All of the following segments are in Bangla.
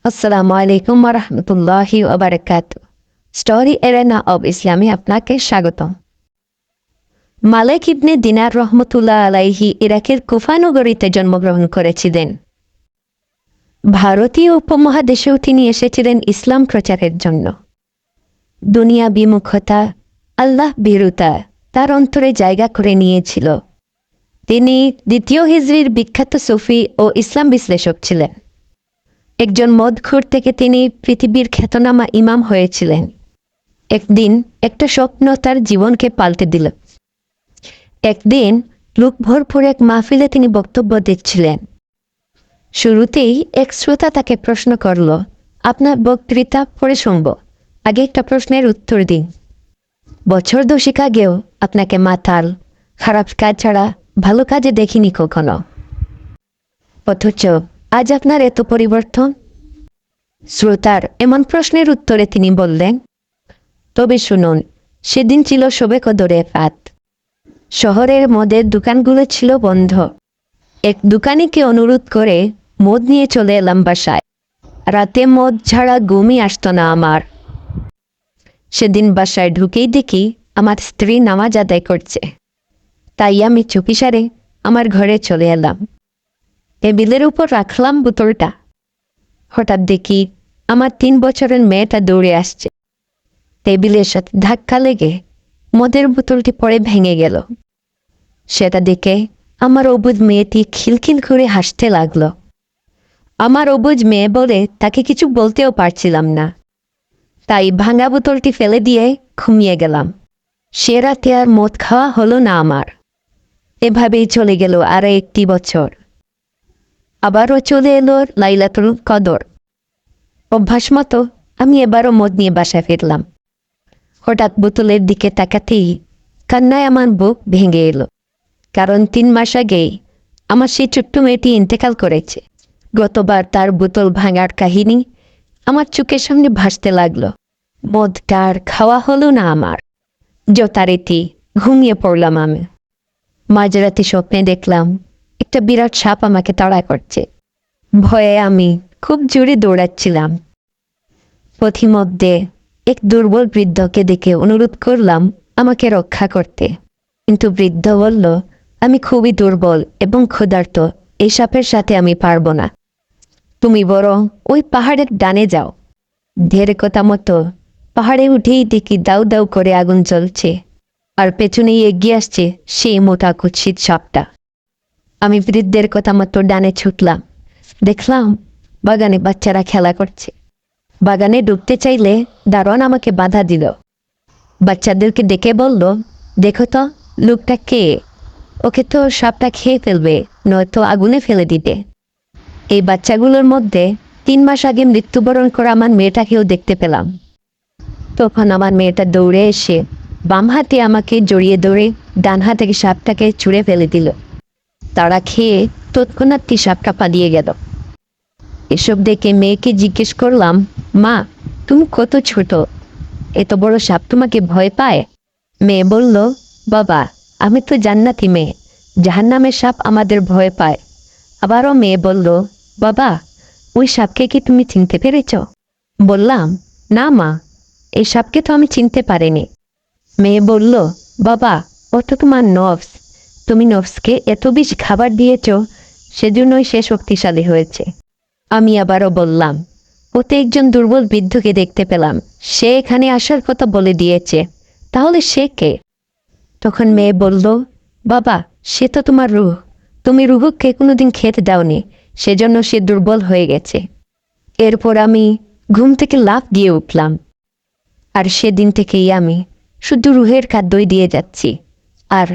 আসসালামু আলাইকুম রহমতুল্লাহি ওবারাকাতু। স্টোরি এরেনা অব ইসলামে আপনাকে স্বাগতম। মালিক ইবনে দিনার রহমতুল্লাহ আলাইহি ইরাকের কুফা নগরীতে জন্মগ্রহণ করেছিলেন। ভারতীয় উপমহাদেশেও তিনি এসেছিলেন ইসলাম প্রচারের জন্য। দুনিয়া বিমুখতা, আল্লাহ ভীরুতা তার অন্তরে জায়গা করে নিয়েছিল। তিনি দ্বিতীয় হিজরির বিখ্যাত সুফি ও ইসলাম বিশ্লেষক ছিলেন। একজন মদখোর থেকে তিনি পৃথিবীর খ্যাতনামা ইমাম হয়েছিলেন। একদিন একটা স্বপ্ন তার জীবনকে পাল্টে দিল। একদিন লোক ভরপুর এক মাহফিলে তিনি বক্তব্য দিচ্ছিলেন। শুরুতেই এক শ্রোতা তাকে প্রশ্ন করল, আপনার বক্তৃতা পড়ে শুনব, আগে একটা প্রশ্নের উত্তর দিন। বছর 10 আগেও আপনাকে মাতাল, খারাপ কাজ ছাড়া ভালো কাজে দেখিনি কখনো, অথচ আজ আপনার এত পরিবর্তন। শ্রোতার এমন প্রশ্নের উত্তরে তিনি বললেন, তবে শুনুন, সেদিন ছিল শবে কদরের রাত। শহরের মদের দোকানগুলো ছিল বন্ধ। এক দোকানিকে অনুরোধ করে মদ নিয়ে চলে এলাম বাসায়। রাতে মদ ছাড়া ঘুমই আসতো না আমার। সেদিন বাসায় ঢুকেই দেখি আমার স্ত্রী নামাজ আদায় করছে। তাই আমি চুপিসারে আমার ঘরে চলে এলাম। টেবিলের উপর রাখলাম বোতলটা। হঠাৎ দেখি আমার 3 বছরের মেয়েটা দৌড়ে আসছে। টেবিলের সাথে ধাক্কা লেগে মদের বোতলটি পড়ে ভেঙে গেল। সেটা দেখে আমার অবুঝ মেয়েটি খিলখিল করে হাসতে লাগলো। আমার অবুঝ মেয়ে বলে তাকে কিছু বলতেও পারছিলাম না। তাই ভাঙা বোতলটি ফেলে দিয়ে ঘুমিয়ে গেলাম। সে রাতে আর মদ খাওয়া হলো না আমার। এভাবেই চলে গেল আরো 1 বছর। আবারও চলে এলো লাইলাতুল কদর। অভ্যাস মতো আমি এবারও মদ নিয়ে বাসায় ফিরলাম। হঠাৎ বোতলের দিকে তাকাতেই কান্নায় আমার বুক ভেঙে এলো। কারণ 3 মাস আগেই আমার সেই ছোট্ট মেয়েটি ইন্তেকাল করেছে। গতবার তার বোতল ভাঙার কাহিনী আমার চোখের সামনে ভাসতে লাগলো। মদটার খাওয়া হলো না আমার। যথারীতি ঘুমিয়ে পড়লাম আমি। মাঝরাতে স্বপ্নে দেখলাম একটা বিরাট সাপ আমাকে তাড়া করছে। ভয়ে আমি খুব জোরে দৌড়াচ্ছিলাম। পথিমধ্যে এক দুর্বল বৃদ্ধকে দেখে অনুরোধ করলাম আমাকে রক্ষা করতে, কিন্তু বৃদ্ধ বলল, আমি খুবই দুর্বল এবং ক্ষুধার্ত, এই সাপের সাথে আমি পারবো না। তুমি বরং ওই পাহাড়ের ডানে যাও। ধীরে কথা মতো পাহাড়ে উঠেই দেখি দাউ দাউ করে আগুন জ্বলছে, আর পেছনেই এগিয়ে আসছে সেই মোটা কুৎসিত সাপটা। আমি বৃদ্ধের কথা মতো ডানে ছুটলাম। দেখলাম বাগানে বাচ্চারা খেলা করছে। বাগানে ঢুকতে চাইলে দারোয়ান আমাকে বাধা দিল। বাচ্চাদেরকে ডেকে বলল, দেখো তো লোকটা কে, ওকে তো সাপটা খেয়ে ফেলবে, নয়তো আগুনে ফেলে দিতে। এই বাচ্চাগুলোর মধ্যে 3 মাস আগে মৃত্যুবরণ করা আমার মেয়েটাকেও দেখতে পেলাম। তখন আমার মেয়েটা দৌড়ে এসে বাম হাতে আমাকে জড়িয়ে ধরে ডান হাতে সাপটাকে ছুঁড়ে ফেলে দিল। তারা খেয়ে তৎক্ষণাৎ সাপটা পালিয়ে গেল। এসব দেখে মেয়েকে জিজ্ঞেস করলাম, মা, তুমি কত ছোট, এত বড় সাপ তোমাকে ভয় পায়? মেয়ে বলল, বাবা, আমি তো জান্নাতি মেয়ে, জাহান্নামের সাপ আমাদের ভয় পায়। আবারও মেয়ে বলল, বাবা, ওই সাপকে কি তুমি চিনতে পেরেছ? বললাম, না মা, এই সাপকে তো আমি চিনতে পারিনি। মেয়ে বলল, বাবা, ও তো তোমার নফস, তুমি নফসকে এত বেশি খাবার দিয়েছ, সেজন্যই সে শক্তিশালী হয়েছে। আমি আবারও বললাম, ওতে একজন দুর্বল বৃদ্ধকে দেখতে পেলাম, সে এখানে আসার কথা বলে দিয়েছে, তাহলে সে কে? তখন মেয়ে বলল, বাবা, সে তো তোমার রূহ, তুমি রুহুকে কোনোদিন খেতে দাওনি, সেজন্য সে দুর্বল হয়ে গেছে। এরপর আমি ঘুম থেকে লাফ দিয়ে উঠলাম। আর সেদিন থেকেই আমি শুধু রুহের খাদ্যই দিয়ে যাচ্ছি, আর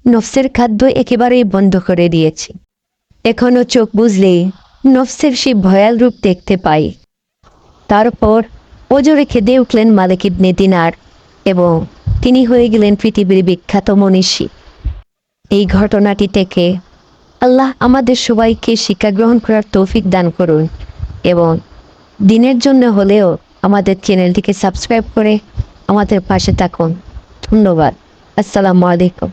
নফসের খাদ্য একেবারেই বন্ধ করে দিয়েছি। এখনো চোখ বুঝলেই নফসের সেই ভয়াল রূপ দেখতে পাই। তারপর ওজোরে কেঁদে উঠলেন মালিক ইবনে দিনার, এবং তিনি হয়ে গেলেন পৃথিবীর বিখ্যাত মনীষী। এই ঘটনাটি থেকে আল্লাহ আমাদের সবাইকে শিক্ষা গ্রহণ করার তৌফিক দান করুন, এবং দিনের জন্য হলেও আমাদের চ্যানেলটিকে সাবস্ক্রাইব করে আমাদের পাশে থাকুন। ধন্যবাদ। আসসালামু আলাইকুম।